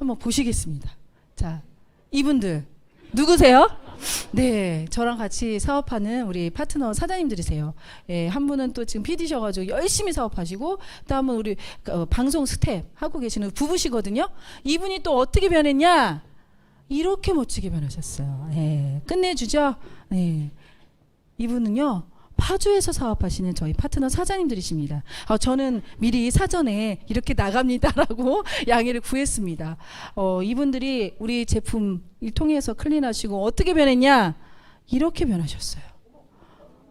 한번 보시겠습니다. 자, 이분들 누구세요? 네, 저랑 같이 사업하는 우리 파트너 사장님들이세요. 예, 한 분은 또 지금 PD셔가지고 열심히 사업하시고, 또 한 분 우리 방송 스텝 하고 계시는 부부시거든요. 이분이 또 어떻게 변했냐? 이렇게 멋지게 변하셨어요. 예, 끝내주죠. 예, 이분은요, 파주에서 사업하시는 저희 파트너 사장님들이십니다. 저는 미리 사전에 이렇게 나갑니다라고 양해를 구했습니다. 이분들이 우리 제품을 통해서 클린하시고 어떻게 변했냐? 이렇게 변하셨어요.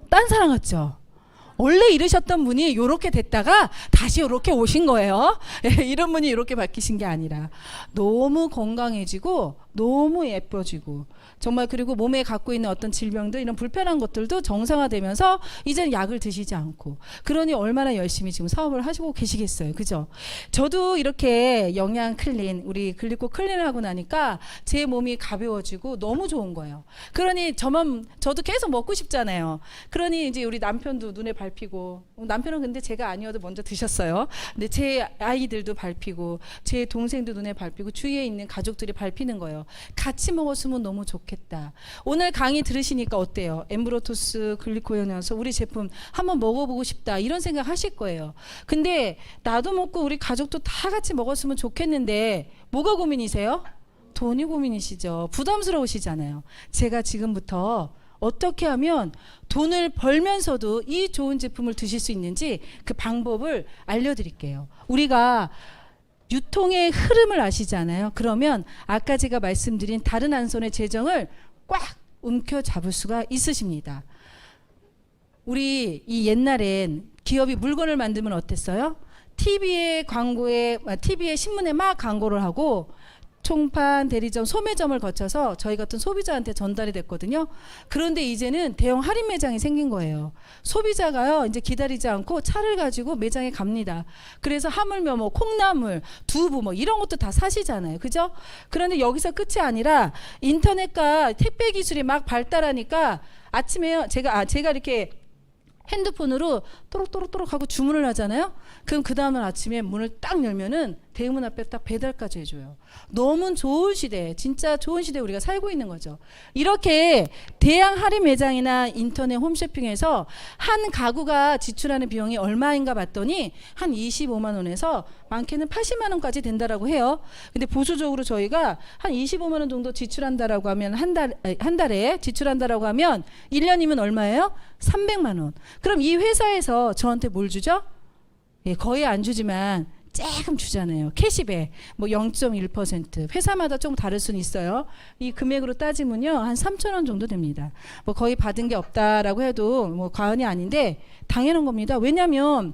딴 사람 같죠? 원래 이러셨던 분이 이렇게 됐다가 다시 이렇게 오신 거예요. 이런 분이 이렇게 바뀌신 게 아니라 너무 건강해지고 너무 예뻐지고, 정말, 그리고 몸에 갖고 있는 어떤 질병들, 이런 불편한 것들도 정상화되면서 이제는 약을 드시지 않고, 그러니 얼마나 열심히 지금 사업을 하시고 계시겠어요. 그죠? 저도 이렇게 영양 클린, 우리 글리코 클린을 하고 나니까 제 몸이 가벼워지고 너무 좋은 거예요. 그러니 저도 계속 먹고 싶잖아요. 그러니 이제 우리 남편도 눈에 밟히고, 남편은 근데 제가 아니어도 먼저 드셨어요. 근데 제 아이들도 밟히고, 제 동생도 눈에 밟히고, 주위에 있는 가족들이 밟히는 거예요. 같이 먹었으면 너무 좋겠다. 오늘 강의 들으시니까 어때요? 엠브로토스 글리코연이어서 우리 제품 한번 먹어보고 싶다, 이런 생각 하실 거예요. 근데 나도 먹고 우리 가족도 다 같이 먹었으면 좋겠는데 뭐가 고민이세요? 돈이 고민이시죠. 부담스러우시잖아요. 제가 지금부터 어떻게 하면 돈을 벌면서도 이 좋은 제품을 드실 수 있는지 그 방법을 알려드릴게요. 우리가 유통의 흐름을 아시잖아요. 그러면 아까 제가 말씀드린 다른 한 손의 재정을 꽉 움켜 잡을 수가 있으십니다. 우리 이 옛날엔 기업이 물건을 만들면 어땠어요? TV에 신문에 막 광고를 하고 총판, 대리점, 소매점을 거쳐서 저희 같은 소비자한테 전달이 됐거든요. 그런데 이제는 대형 할인 매장이 생긴 거예요. 소비자가요, 이제 기다리지 않고 차를 가지고 매장에 갑니다. 그래서 하물며 뭐 콩나물, 두부 뭐 이런 것도 다 사시잖아요. 그죠? 그런데 여기서 끝이 아니라 인터넷과 택배 기술이 막 발달하니까 아침에 제가 이렇게 핸드폰으로 또록또록또록 하고 주문을 하잖아요. 그럼 그 다음날 아침에 문을 딱 열면은 대문 앞에 딱 배달까지 해줘요. 너무 좋은 시대, 진짜 좋은 시대에 우리가 살고 있는 거죠. 이렇게 대형 할인 매장이나 인터넷 홈쇼핑에서 한 가구가 지출하는 비용이 얼마인가 봤더니 한 25만 원에서 많게는 80만 원까지 된다라고 해요. 근데 보수적으로 저희가 한 25만 원 정도 지출한다라고 하면 한 달에 지출한다라고 하면 1년이면 얼마예요? 300만 원. 그럼 이 회사에서 저한테 뭘 주죠? 예, 거의 안 주지만 조금 주잖아요. 캐시백 뭐 0.1%, 회사마다 좀 다를 수는 있어요. 이 금액으로 따지면요, 한 3천 원 정도 됩니다. 뭐 거의 받은 게 없다라고 해도 뭐 과언이 아닌데 당연한 겁니다. 왜냐하면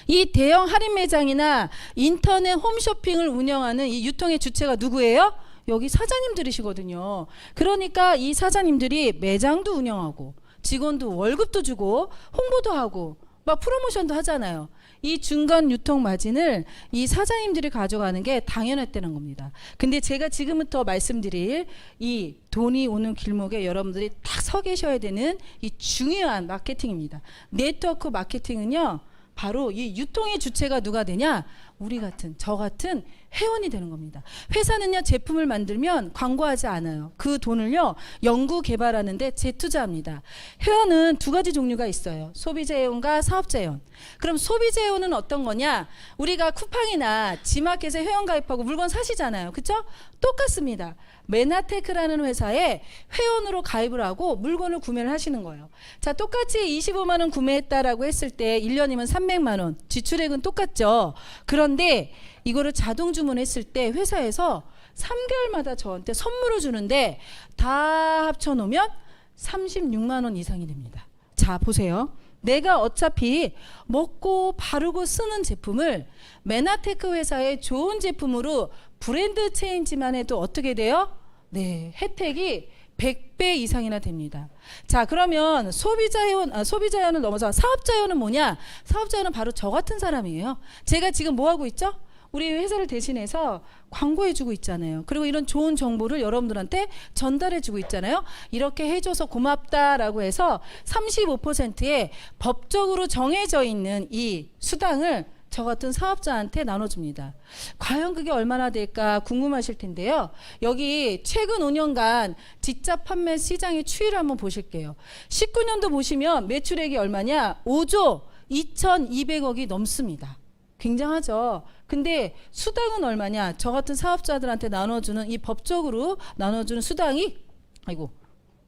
이 대형 할인 매장이나 인터넷 홈쇼핑을 운영하는 이 유통의 주체가 누구예요? 여기 사장님들이시거든요. 그러니까 이 사장님들이 매장도 운영하고 직원도 월급도 주고 홍보도 하고 막 프로모션도 하잖아요. 이 중간 유통 마진을 이 사장님들이 가져가는 게 당연했다는 겁니다. 근데 제가 지금부터 말씀드릴 이 돈이 오는 길목에 여러분들이 딱 서 계셔야 되는 이 중요한 마케팅입니다. 네트워크 마케팅은요, 바로 이 유통의 주체가 누가 되냐? 우리 같은, 저 같은 회원이 되는 겁니다. 회사는요, 제품을 만들면 광고하지 않아요. 그 돈을요, 연구 개발하는데 재투자합니다. 회원은 두 가지 종류가 있어요. 소비자 회원과 사업자 회원. 그럼 소비자 회원은 어떤 거냐? 우리가 쿠팡이나 지마켓에 회원 가입하고 물건 사시잖아요. 그쵸? 똑같습니다. 메나테크라는 회사에 회원으로 가입을 하고 물건을 구매를 하시는 거예요. 자, 똑같이 25만 원 구매했다라고 했을 때 1년이면 300만 원, 지출액은 똑같죠. 그런데 이거를 자동 주문했을 때 회사에서 3개월마다 저한테 선물을 주는데 다 합쳐놓으면 36만 원 이상이 됩니다. 자, 보세요. 내가 어차피 먹고 바르고 쓰는 제품을 메나테크 회사의 좋은 제품으로 브랜드 체인지만 해도 어떻게 돼요? 네, 혜택이 100배 이상이나 됩니다. 자, 그러면 소비자 회원을 넘어서 사업자 회원은 뭐냐? 사업자 회원은 바로 저 같은 사람이에요. 제가 지금 뭐 하고 있죠? 우리 회사를 대신해서 광고해주고 있잖아요. 그리고 이런 좋은 정보를 여러분들한테 전달해주고 있잖아요. 이렇게 해줘서 고맙다라고 해서 35%의 법적으로 정해져 있는 이 수당을 저 같은 사업자한테 나눠줍니다. 과연 그게 얼마나 될까 궁금하실 텐데요. 여기 최근 5년간 직접 판매 시장의 추이를 한번 보실게요. 19년도 보시면 매출액이 얼마냐? 5조 2,200억이 넘습니다. 굉장하죠. 근데 수당은 얼마냐? 저 같은 사업자들한테 나눠주는 이 법적으로 나눠주는 수당이 아이고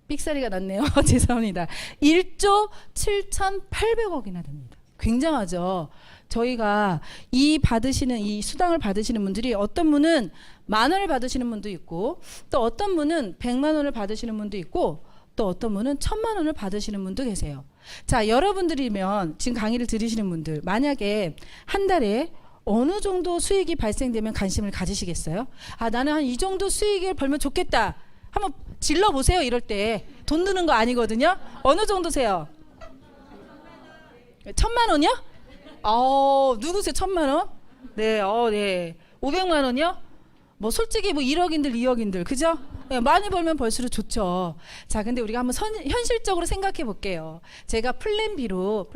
삑사리가 났네요. 죄송합니다. 1조 7,800억이나 됩니다. 굉장하죠. 저희가 이 수당을 받으시는 분들이 어떤 분은 10,000원을 받으시는 분도 있고 또 어떤 분은 100만 원을 받으시는 분도 있고 또 어떤 분은 1,000만 원을 받으시는 분도 계세요. 자, 여러분들이면 지금 강의를 들으시는 분들 만약에 한 달에 어느 정도 수익이 발생되면 관심을 가지시겠어요? 아, 나는 한 이 정도 수익을 벌면 좋겠다. 한번 질러보세요. 이럴 때 돈 드는 거 아니거든요. 어느 정도세요? 1,000만 원이요? 누구세요? 1,000만 원? 네, 네. 500만 원이요? 뭐 솔직히 뭐 1억인들 2억인들 그죠? 네, 많이 벌면 벌수록 좋죠. 자, 근데 우리가 한번 현실적으로 생각해 볼게요. 제가 플랜 B로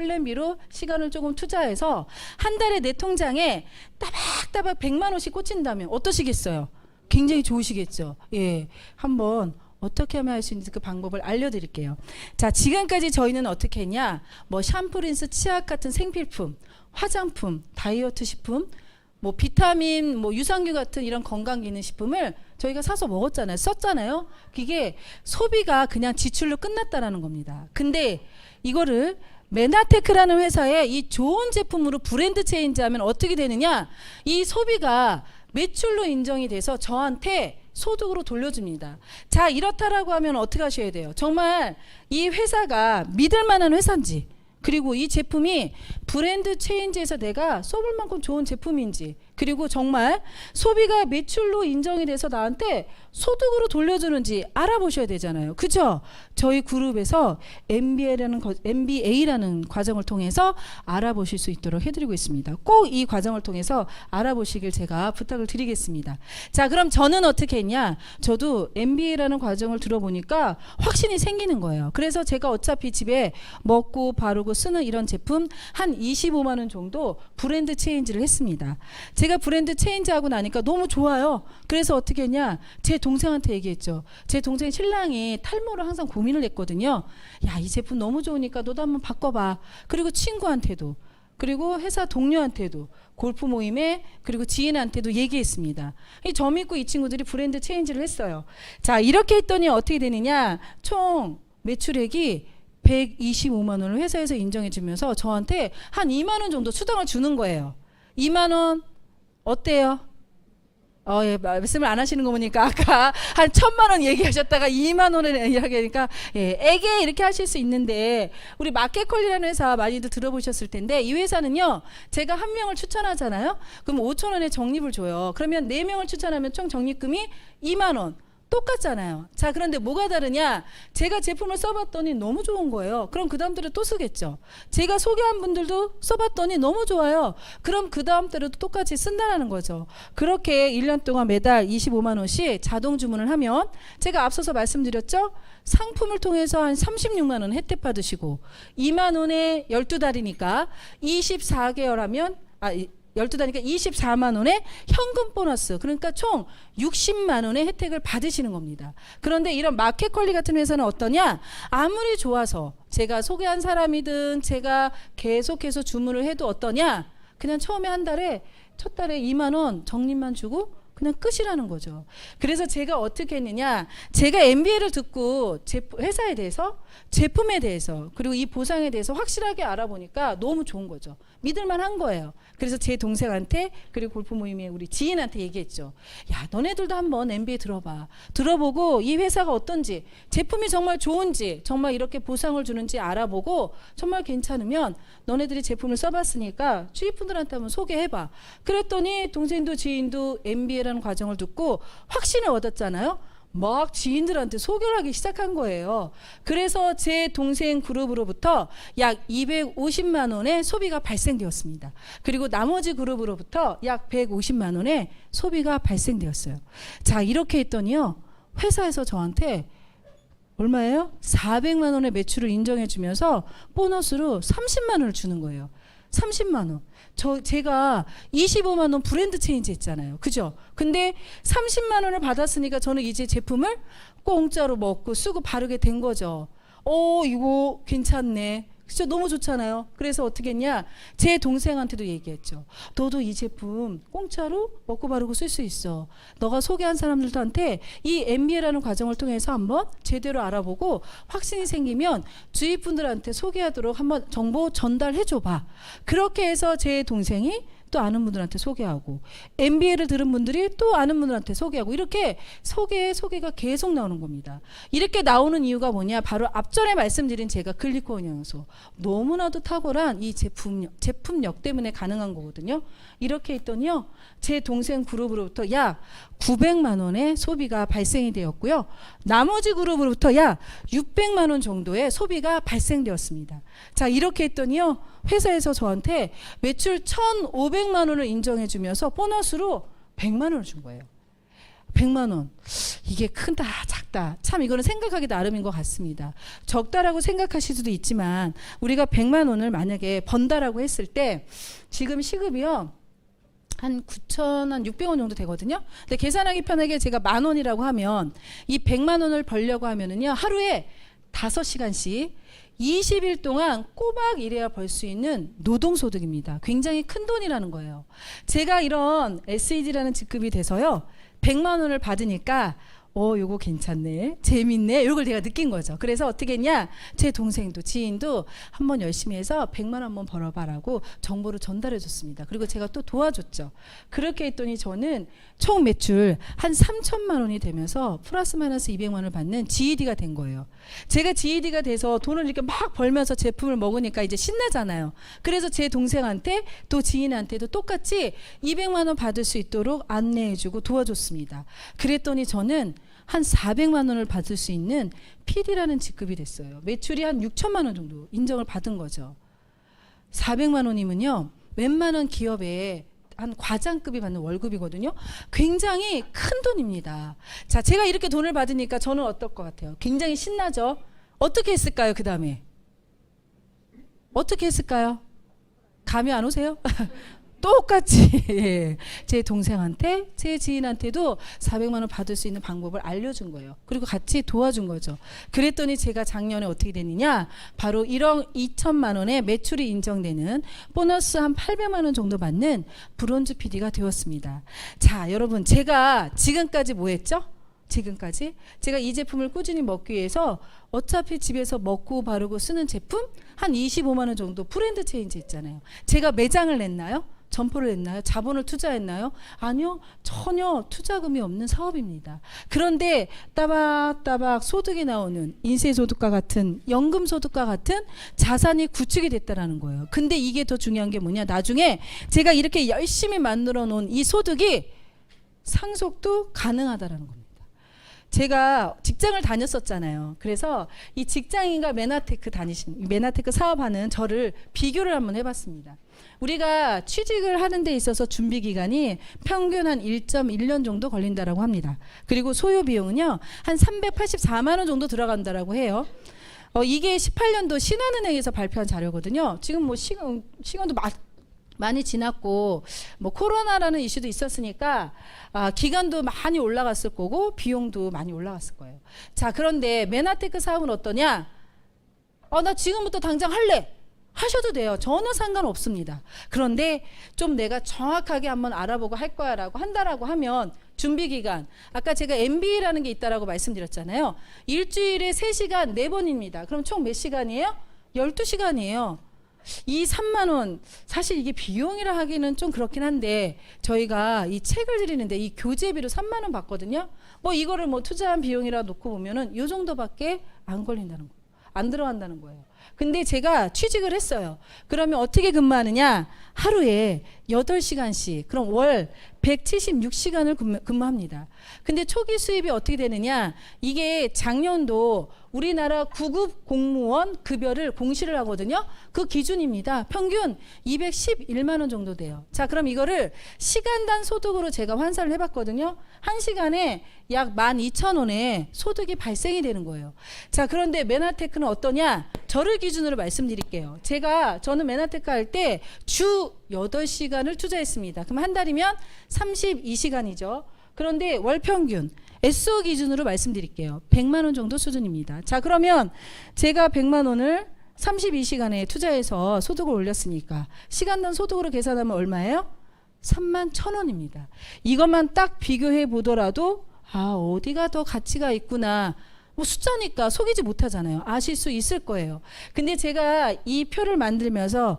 시간을 조금 투자해서 한 달에 내 통장에 따박따박 100만 원씩 꽂힌다면 어떠시겠어요? 굉장히 좋으시겠죠. 예, 한번 어떻게 하면 할 수 있는지 그 방법을 알려드릴게요. 자, 지금까지 저희는 어떻게 했냐? 뭐 샴푸, 린스, 치약 같은 생필품, 화장품, 다이어트 식품, 뭐 비타민, 뭐 유산균 같은 이런 건강기능식품을 저희가 사서 먹었잖아요. 썼잖아요. 그게 소비가 그냥 지출로 끝났다라는 겁니다. 근데 이거를 메나테크라는 회사에 이 좋은 제품으로 브랜드 체인지하면 어떻게 되느냐? 이 소비가 매출로 인정이 돼서 저한테 소득으로 돌려줍니다. 자, 이렇다라고 하면 어떻게 하셔야 돼요? 정말 이 회사가 믿을 만한 회사인지, 그리고 이 제품이 브랜드 체인지에서 내가 써볼 만큼 좋은 제품인지, 그리고 정말 소비가 매출로 인정이 돼서 나한테 소득으로 돌려주는지 알아보셔야 되잖아요. 그죠? 저희 그룹에서 MBA라는 과정을 통해서 알아보실 수 있도록 해드리고 있습니다. 꼭 이 과정을 통해서 알아보시길 제가 부탁을 드리겠습니다. 자, 그럼 저는 어떻게 했냐? 저도 MBA라는 과정을 들어보니까 확신이 생기는 거예요. 그래서 제가 어차피 집에 먹고 바르고 쓰는 이런 제품 한 25만 원 정도 브랜드 체인지를 했습니다. 제가 브랜드 체인지하고 나니까 너무 좋아요. 그래서 어떻게 했냐? 제 동생한테 얘기했죠. 제 동생 신랑이 탈모를 항상 고민을 했거든요. 야, 이 제품 너무 좋으니까 너도 한번 바꿔봐. 그리고 친구한테도, 그리고 회사 동료한테도, 골프 모임에, 그리고 지인한테도 얘기했습니다. 저 믿고 이 친구들이 브랜드 체인지를 했어요. 자, 이렇게 했더니 어떻게 되느냐? 총 매출액이 125만 원을 회사에서 인정해 주면서 저한테 한 2만 원 정도 수당을 주는 거예요. 2만 원 어때요? 예, 말씀을 안 하시는 거 보니까 아까 한 1,000만 원 얘기하셨다가 2만 원을 이야기하니까 예, 애게 이렇게 하실 수 있는데, 우리 마켓컬리라는 회사 많이들 들어보셨을 텐데, 이 회사는요, 제가 한 명을 추천하잖아요. 그럼 5,000원에 적립을 줘요. 그러면 4명을 추천하면 총 적립금이 2만 원. 똑같잖아요. 자, 그런데 뭐가 다르냐? 제가 제품을 써봤더니 너무 좋은 거예요. 그럼 그 다음 달에 또 쓰겠죠. 제가 소개한 분들도 써봤더니 너무 좋아요. 그럼 그 다음 달에도 똑같이 쓴다는 거죠. 그렇게 1년 동안 매달 25만 원씩 자동 주문을 하면, 제가 앞서서 말씀드렸죠? 상품을 통해서 한 36만 원 혜택 받으시고, 2만 원에 12달이니까 24개월 하면 12달이니까 24만 원의 현금 보너스, 그러니까 총 60만 원의 혜택을 받으시는 겁니다. 그런데 이런 마켓컬리 같은 회사는 어떠냐? 아무리 좋아서 제가 소개한 사람이든 제가 계속해서 주문을 해도 어떠냐? 그냥 처음에 첫 달에 2만 원 적립만 주고 그냥 끝이라는 거죠. 그래서 제가 어떻게 했느냐? 제가 MBA를 듣고 회사에 대해서, 제품에 대해서, 그리고 이 보상에 대해서 확실하게 알아보니까 너무 좋은 거죠. 믿을만 한 거예요. 그래서 제 동생한테, 그리고 골프 모임에 우리 지인한테 얘기했죠. 야, 너네들도 한번 MBA 들어봐. 들어보고 이 회사가 어떤지, 제품이 정말 좋은지, 정말 이렇게 보상을 주는지 알아보고 정말 괜찮으면 너네들이 제품을 써봤으니까 주위 분들한테 한번 소개해봐. 그랬더니 동생도 지인도 MBA라는 과정을 듣고 확신을 얻었잖아요. 막 지인들한테 소개를 하기 시작한 거예요. 그래서 제 동생 그룹으로부터 약 250만 원의 소비가 발생되었습니다. 그리고 나머지 그룹으로부터 약 150만 원의 소비가 발생되었어요. 자, 이렇게 했더니요, 회사에서 저한테 얼마예요? 400만 원의 매출을 인정해 주면서 보너스로 30만 원을 주는 거예요. 30만 원. 제가 25만 원 브랜드 체인지 했잖아요. 그죠? 근데 30만 원을 받았으니까 저는 이제 제품을 공짜로 먹고 쓰고 바르게 된 거죠. 이거 괜찮네. 진짜 너무 좋잖아요. 그래서 어떻게 했냐? 제 동생한테도 얘기했죠. 너도 이 제품 공짜로 먹고 바르고 쓸 수 있어. 너가 소개한 사람들한테 이 MBA라는 과정을 통해서 한번 제대로 알아보고 확신이 생기면 주위 분들한테 소개하도록 한번 정보 전달해 줘봐. 그렇게 해서 제 동생이 또 아는 분들한테 소개하고 MBA를 들은 분들이 또 아는 분들한테 소개하고 이렇게 소개가 계속 나오는 겁니다. 이렇게 나오는 이유가 뭐냐? 바로 앞전에 말씀드린 제가 글리코온 영양소 너무나도 탁월한 이 제품력 때문에 가능한 거거든요. 이렇게 했더니요. 제 동생 그룹으로부터 약 900만 원의 소비가 발생이 되었고요. 나머지 그룹으로부터 약 600만 원 정도의 소비가 발생되었습니다. 자, 이렇게 했더니요. 회사에서 저한테 매출 1,500만 원을 인정해 주면서 보너스로 100만 원을 준 거예요. 100만 원. 이게 크다 작다. 참 이거는 생각하기 나름인 것 같습니다. 적다라고 생각하실 수도 있지만 우리가 100만 원을 만약에 번다라고 했을 때 지금 시급이요. 한 9,600원 정도 되거든요. 근데 계산하기 편하게 제가 10,000원이라고 하면 이 100만 원을 벌려고 하면은요. 하루에 5시간씩 20일 동안 꼬박 일해야 벌 수 있는 노동소득입니다. 굉장히 큰 돈이라는 거예요. 제가 이런 SED라는 직급이 돼서요. 100만 원을 받으니까 요거 괜찮네. 재밌네. 이걸 내가 느낀 거죠. 그래서 어떻게 했냐. 제 동생도 지인도 한번 열심히 해서 100만 원 한번 벌어봐라고 정보를 전달해 줬습니다. 그리고 제가 또 도와줬죠. 그렇게 했더니 저는 총 매출 한 3천만 원이 되면서 플러스 마이너스 200만 원을 받는 GED가 된 거예요. 제가 GED가 돼서 돈을 이렇게 막 벌면서 제품을 먹으니까 이제 신나잖아요. 그래서 제 동생한테 또 지인한테도 똑같이 200만 원 받을 수 있도록 안내해주고 도와줬습니다. 그랬더니 저는 한 400만 원을 받을 수 있는 PD라는 직급이 됐어요. 매출이 한 6천만 원 정도 인정을 받은 거죠. 400만 원이면요. 웬만한 기업에 한 과장급이 받는 월급이거든요. 굉장히 큰 돈입니다. 자, 제가 이렇게 돈을 받으니까 저는 어떨 것 같아요? 굉장히 신나죠? 어떻게 했을까요? 그 다음에 어떻게 했을까요? 감이 안 오세요? 똑같이 제 동생한테 제 지인한테도 400만 원 받을 수 있는 방법을 알려준 거예요. 그리고 같이 도와준 거죠. 그랬더니 제가 작년에 어떻게 됐느냐, 바로 1억 2천만 원의 매출이 인정되는 보너스 한 800만 원 정도 받는 브론즈 PD가 되었습니다. 자, 여러분, 제가 지금까지 뭐 했죠? 지금까지 제가 이 제품을 꾸준히 먹기 위해서 어차피 집에서 먹고 바르고 쓰는 제품 한 25만 원 정도 브랜드 체인지 있잖아요. 제가 매장을 냈나요? 점포를 냈나요? 자본을 투자했나요? 아니요. 전혀 투자금이 없는 사업입니다. 그런데 따박따박 소득이 나오는 인세소득과 같은 연금소득과 같은 자산이 구축이 됐다라는 거예요. 근데 이게 더 중요한 게 뭐냐, 나중에 제가 이렇게 열심히 만들어 놓은 이 소득이 상속도 가능하다라는 겁니다. 제가 직장을 다녔었잖아요. 그래서 이 직장인과 메나테크 메나테크 사업하는 저를 비교를 한번 해봤습니다. 우리가 취직을 하는 데 있어서 준비 기간이 평균 한 1.1년 정도 걸린다라고 합니다. 그리고 소요 비용은요, 한 384만 원 정도 들어간다라고 해요. 이게 18년도 신한은행에서 발표한 자료거든요. 지금 뭐 시간도 많이 지났고 뭐 코로나라는 이슈도 있었으니까 기간도 많이 올라갔을 거고 비용도 많이 올라갔을 거예요. 자, 그런데 메나테크 사업은 어떠냐? 나 지금부터 당장 할래. 하셔도 돼요. 전혀 상관없습니다. 그런데 좀 내가 정확하게 한번 알아보고 할 거야 라고 한다라고 하면 준비기간, 아까 제가 MBA라는 게 있다라고 말씀드렸잖아요. 일주일에 3시간 4번입니다. 그럼 총 몇 시간이에요? 12시간이에요. 이 3만 원, 사실 이게 비용이라 하기는 좀 그렇긴 한데 저희가 이 책을 드리는데 이 교재비로 3만 원 받거든요. 뭐 이거를 뭐 투자한 비용이라 놓고 보면은 이 정도밖에 안 걸린다는 거예요. 안 들어간다는 거예요. 근데 제가 취직을 했어요. 그러면 어떻게 근무하느냐? 하루에 8시간씩, 그럼 월 176시간을 근무합니다. 근데 초기 수입이 어떻게 되느냐? 이게 작년도 우리나라 9급 공무원 급여를 공시를 하거든요. 그 기준입니다. 평균 211만 원 정도 돼요. 자, 그럼 이거를 시간당 소득으로 제가 환산을 해봤거든요. 1시간에 약 12,000원의 소득이 발생이 되는 거예요. 자, 그런데 메나테크는 어떠냐? 저를 저를 기준으로 말씀드릴게요. 저는 메나테크 할 때 주 8시간을 투자했습니다. 그럼 한 달이면 32시간이죠. 그런데 월 평균 SO 기준으로 말씀드릴게요. 100만 원 정도 수준입니다. 자, 그러면 제가 100만 원을 32시간에 투자해서 소득을 올렸으니까 시간당 소득으로 계산하면 얼마예요? 31,000원입니다. 이것만 딱 비교해 보더라도 어디가 더 가치가 있구나. 뭐 숫자니까 속이지 못하잖아요. 아실 수 있을 거예요. 근데 제가 이 표를 만들면서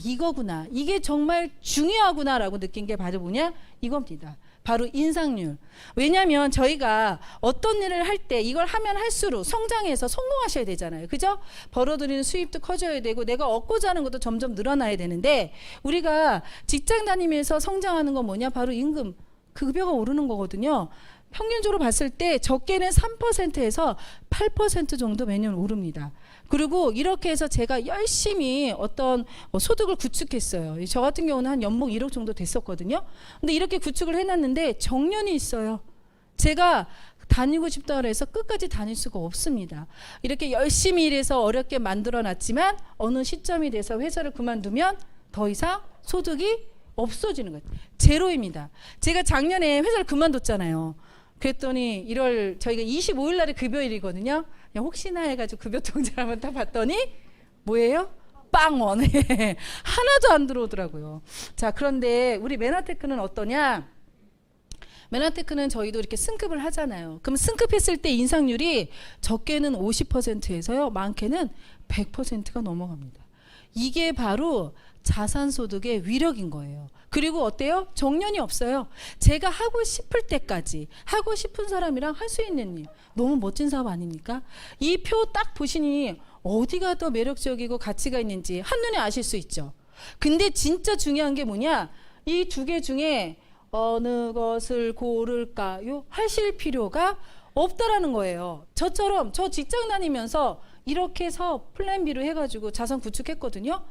이거구나. 이게 정말 중요하구나라고 느낀 게 바로 뭐냐? 이겁니다. 바로 인상률. 왜냐하면 저희가 어떤 일을 할 때 이걸 하면 할수록 성장해서 성공하셔야 되잖아요. 그죠? 벌어들이는 수입도 커져야 되고 내가 얻고자 하는 것도 점점 늘어나야 되는데 우리가 직장 다니면서 성장하는 건 뭐냐? 바로 임금, 급여가 오르는 거거든요. 평균적으로 봤을 때 적게는 3%에서 8% 정도 매년 오릅니다. 그리고 이렇게 해서 제가 열심히 어떤 소득을 구축했어요. 저 같은 경우는 한 연봉 1억 정도 됐었거든요. 근데 이렇게 구축을 해놨는데 정년이 있어요. 제가 다니고 싶다고 해서 끝까지 다닐 수가 없습니다. 이렇게 열심히 일해서 어렵게 만들어놨지만 어느 시점이 돼서 회사를 그만두면 더 이상 소득이 없어지는 거예요. 제로입니다. 제가 작년에 회사를 그만뒀잖아요. 그랬더니 저희가 25일 날에 급여일이거든요. 혹시나 해가지고 급여 통장을 한번 딱 봤더니 뭐예요? 빵원. 하나도 안 들어오더라고요. 자, 그런데 우리 메나테크는 어떠냐? 메나테크는 저희도 이렇게 승급을 하잖아요. 그럼 승급했을 때 인상률이 적게는 50%에서요, 많게는 100%가 넘어갑니다. 이게 바로 자산소득의 위력인 거예요. 그리고 어때요? 정년이 없어요. 제가 하고 싶을 때까지 하고 싶은 사람이랑 할 수 있는 일. 너무 멋진 사업 아닙니까? 이 표 딱 보시니 어디가 더 매력적이고 가치가 있는지 한눈에 아실 수 있죠. 근데 진짜 중요한 게 뭐냐? 이 두 개 중에 어느 것을 고를까요? 하실 필요가 없다라는 거예요. 저처럼 저 직장 다니면서 이렇게 해서 플랜 B로 해가지고 자산 구축했거든요.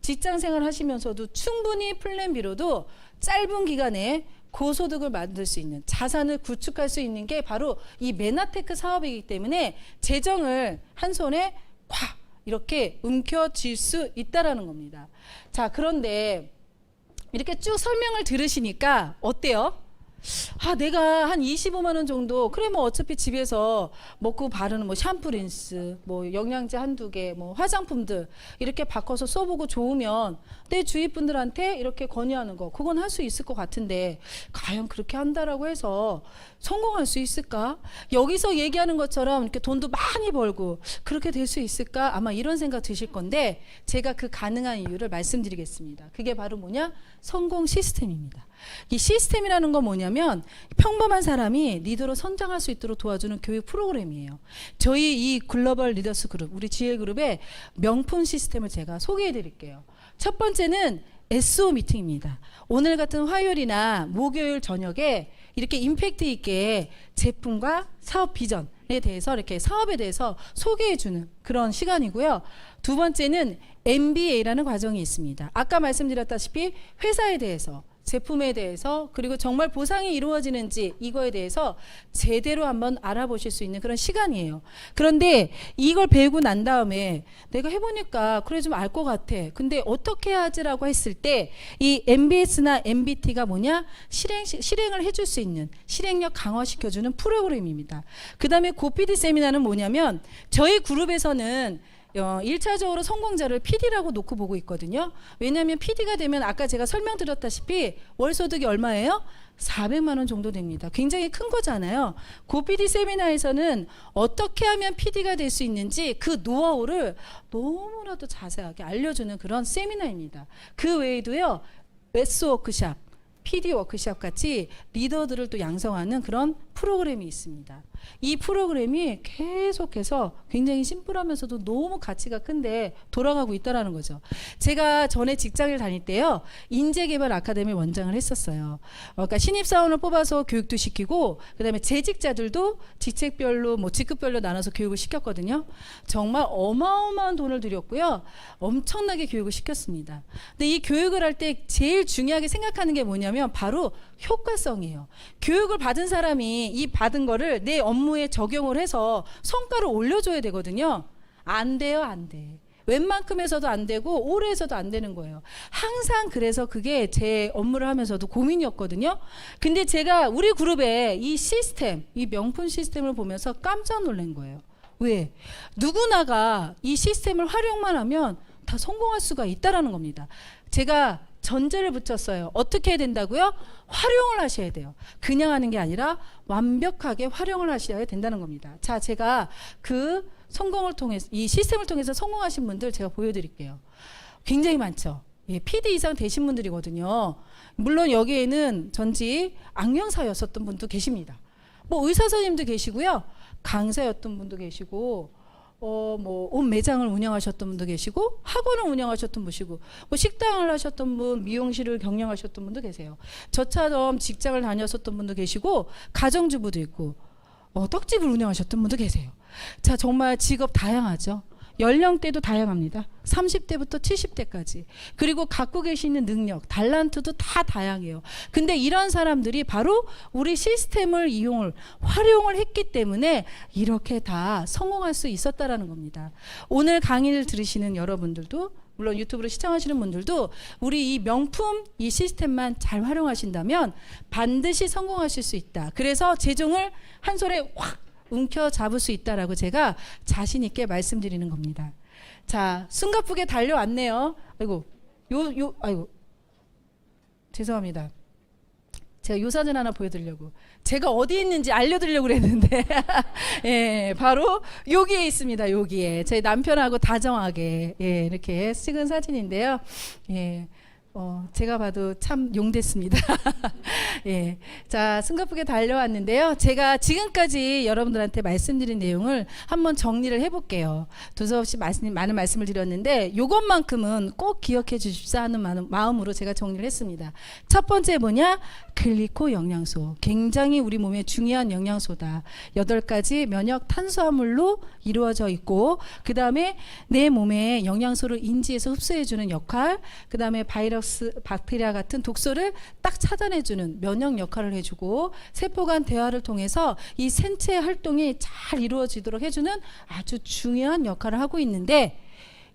직장 생활 하시면서도 충분히 플랜 B로도 짧은 기간에 고소득을 만들 수 있는 자산을 구축할 수 있는 게 바로 이 메나테크 사업이기 때문에 재정을 한 손에 콱 이렇게 움켜쥘 수 있다라는 겁니다. 자, 그런데 이렇게 쭉 설명을 들으시니까 어때요? 내가 한 25만 원 정도, 그래 뭐 어차피 집에서 먹고 바르는 뭐 샴푸 린스, 뭐 영양제 한두 개, 뭐 화장품들 이렇게 바꿔서 써보고 좋으면 내 주위 분들한테 이렇게 권유하는 거, 그건 할 수 있을 것 같은데 과연 그렇게 한다라고 해서 성공할 수 있을까? 여기서 얘기하는 것처럼 이렇게 돈도 많이 벌고 그렇게 될 수 있을까? 아마 이런 생각 드실 건데 제가 그 가능한 이유를 말씀드리겠습니다. 그게 바로 뭐냐? 성공 시스템입니다. 이 시스템이라는 건 뭐냐면 평범한 사람이 리더로 성장할 수 있도록 도와주는 교육 프로그램이에요. 저희 이 글로벌 리더스 그룹, 우리 GL그룹의 명품 시스템을 제가 소개해 드릴게요. 첫 번째는 SO 미팅입니다. 오늘 같은 화요일이나 목요일 저녁에 이렇게 임팩트 있게 제품과 사업 비전에 대해서 이렇게 사업에 대해서 소개해 주는 그런 시간이고요. 두 번째는 MBA라는 과정이 있습니다. 아까 말씀드렸다시피 회사에 대해서, 제품에 대해서, 그리고 정말 보상이 이루어지는지 이거에 대해서 제대로 한번 알아보실 수 있는 그런 시간이에요. 그런데 이걸 배우고 난 다음에 내가 해보니까 그래 좀 알 것 같아. 근데 어떻게 해야 하지라고 했을 때 이 MBS나 MBT가 뭐냐? 실행을 해줄 수 있는, 실행력 강화시켜주는 프로그램입니다. 그 다음에 고PD 세미나는 뭐냐면 저희 그룹에서는 1차적으로 성공자를 PD라고 놓고 보고 있거든요. 왜냐하면 PD가 되면 아까 제가 설명드렸다시피 월소득이 얼마예요? 400만 원 정도 됩니다. 굉장히 큰 거잖아요. 고PD 세미나에서는 어떻게 하면 PD가 될 수 있는지 그 노하우를 너무나도 자세하게 알려주는 그런 세미나입니다. 그 외에도요, S 워크샵, PD 워크샵 같이 리더들을 또 양성하는 그런 프로그램이 있습니다. 이 프로그램이 계속해서 굉장히 심플하면서도 너무 가치가 큰데 돌아가고 있다라는 거죠. 제가 전에 직장을 다닐 때요, 인재개발 아카데미 원장을 했었어요. 그러니까 신입사원을 뽑아서 교육도 시키고, 그다음에 재직자들도 직책별로, 뭐 직급별로 나눠서 교육을 시켰거든요. 정말 어마어마한 돈을 들였고요, 엄청나게 교육을 시켰습니다. 근데 이 교육을 할 때 제일 중요하게 생각하는 게 뭐냐면 바로 효과성이에요. 교육을 받은 사람이 이 받은 거를 내 업무에 적용을 해서 성과를 올려줘야 되거든요. 안 돼요, 안 돼. 웬만큼에서도 안 되고 올해에서도 안 되는 거예요. 항상 그래서 그게 제 업무를 하면서도 고민이었거든요. 근데 제가 우리 그룹의 이 시스템, 이 명품 시스템을 보면서 깜짝 놀란 거예요. 왜? 누구나가 이 시스템을 활용만 하면 다 성공할 수가 있다라는 겁니다. 제가 전제를 붙였어요. 어떻게 해야 된다고요? 활용을 하셔야 돼요. 그냥 하는 게 아니라 완벽하게 활용을 하셔야 된다는 겁니다. 자, 제가 그 성공을 통해서, 이 시스템을 통해서 성공하신 분들 제가 보여드릴게요. 굉장히 많죠. 예, PD 이상 되신 분들이거든요. 물론 여기에는 전직 악령사였었던 분도 계십니다. 뭐 의사 선생님도 계시고요. 강사였던 분도 계시고, 옷 매장을 운영하셨던 분도 계시고, 학원을 운영하셨던 분이시고, 뭐 식당을 하셨던 분, 미용실을 경영하셨던 분도 계세요. 저처럼 직장을 다녔었던 분도 계시고, 가정주부도 있고, 떡집을 운영하셨던 분도 계세요. 자, 정말 직업 다양하죠. 연령대도 다양합니다. 30대부터 70대까지. 그리고 갖고 계시는 능력, 달란트도 다 다양해요. 근데 이런 사람들이 바로 우리 시스템을 활용을 했기 때문에 이렇게 다 성공할 수 있었다라는 겁니다. 오늘 강의를 들으시는 여러분들도, 물론 유튜브로 시청하시는 분들도 우리 이 명품 이 시스템만 잘 활용하신다면 반드시 성공하실 수 있다. 그래서 재종을 한 손에 확 움켜 잡을 수 있다라고 제가 자신 있게 말씀드리는 겁니다. 자, 숨가쁘게 달려왔네요. 아이고, 죄송합니다. 제가 요 사진 하나 보여드리려고. 제가 어디 있는지 알려드리려고 그랬는데, 예, 바로 여기에 있습니다. 여기에 제 남편하고 다정하게 이렇게 찍은 사진인데요. 예. 제가 봐도 참 용됐습니다. 예. 자, 숨가쁘게 달려왔는데요. 제가 지금까지 여러분들한테 말씀드린 내용을 한번 정리를 해볼게요. 두서없이 많은 말씀을 드렸는데, 이것만큼은 꼭 기억해 주십사 하는 마음으로 제가 정리를 했습니다. 첫 번째 뭐냐? 글리코 영양소. 굉장히 우리 몸에 중요한 영양소다. 8가지 면역 탄수화물로 이루어져 있고, 그 다음에 내 몸에 영양소를 인지해서 흡수해주는 역할, 그 다음에 바이러스, 박테리아 같은 독소를 딱 차단해주는 면역 역할을 해주고, 세포 간 대화를 통해서 이 생체 활동이 잘 이루어지도록 해주는 아주 중요한 역할을 하고 있는데,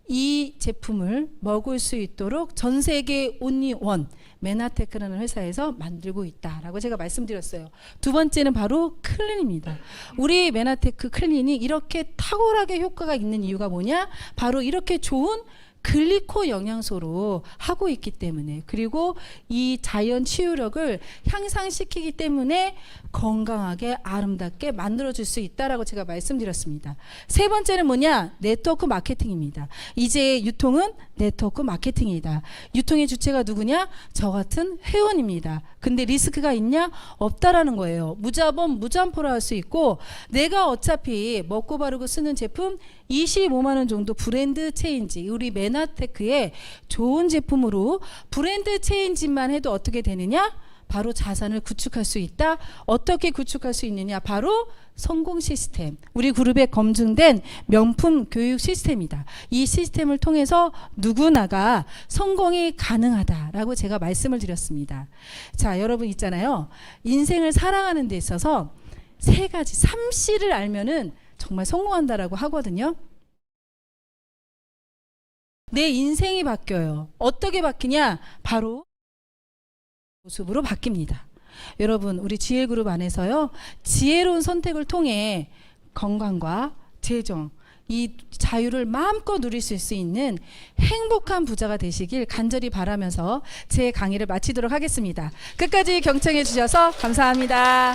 이 제품을 먹을 수 있도록 전 세계 온리 원 메나테크라는 회사에서 만들고 있다라고 제가 말씀드렸어요. 두 번째는 바로 클린입니다. 우리 메나테크 클린이 이렇게 탁월하게 효과가 있는 이유가 뭐냐? 바로 이렇게 좋은 글리코 영양소로 하고 있기 때문에, 그리고 이 자연 치유력을 향상시키기 때문에 건강하게 아름답게 만들어줄 수 있다라고 제가 말씀드렸습니다. 세 번째는 뭐냐? 네트워크 마케팅입니다. 이제 유통은 네트워크 마케팅이다. 유통의 주체가 누구냐? 저 같은 회원입니다. 근데 리스크가 있냐? 없다라는 거예요. 무자본 무담보로 할 수 있고, 내가 어차피 먹고 바르고 쓰는 제품 25만 원 정도 브랜드 체인지, 우리 메나테크의 좋은 제품으로 브랜드 체인지만 해도 어떻게 되느냐? 바로 자산을 구축할 수 있다. 어떻게 구축할 수 있느냐? 바로 성공 시스템, 우리 그룹에 검증된 명품 교육 시스템이다. 이 시스템을 통해서 누구나가 성공이 가능하다라고 제가 말씀을 드렸습니다. 자, 여러분 있잖아요. 인생을 살아가는 데 있어서 3가지 3C를 알면은 정말 성공한다라고 하거든요. 내 인생이 바뀌어요. 어떻게 바뀌냐? 바로 모습으로 바뀝니다. 여러분, 우리 지혜그룹 안에서요, 지혜로운 선택을 통해 건강과 재정, 이 자유를 마음껏 누릴 수 있는 행복한 부자가 되시길 간절히 바라면서 제 강의를 마치도록 하겠습니다. 끝까지 경청해 주셔서 감사합니다.